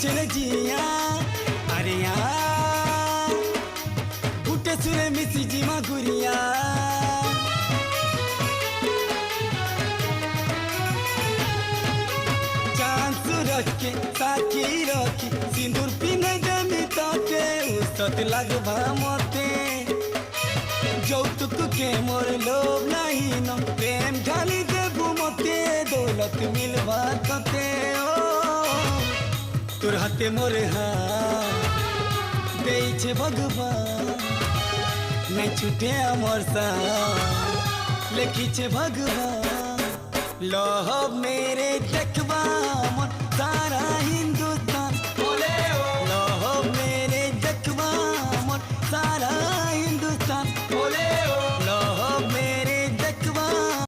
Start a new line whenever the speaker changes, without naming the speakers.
ছেড়ে জিয়া আরে উঠে সুরে মিশি জিমা ঘুরিয়া चांद सूरज के साकी रखी सिंदूर पिने देमी तोके उसत लगभा मते যৌতুক के मोर लोभ नहीं न प्रेम ढाली देबू मते दौलत मिलवा तते ओ তোর হাতে মোরে দেইছে ভগবান নাই ছুটে আমার সা লিখিছে ভগবান লভ মেরে দেখবা মন সারা হিন্দু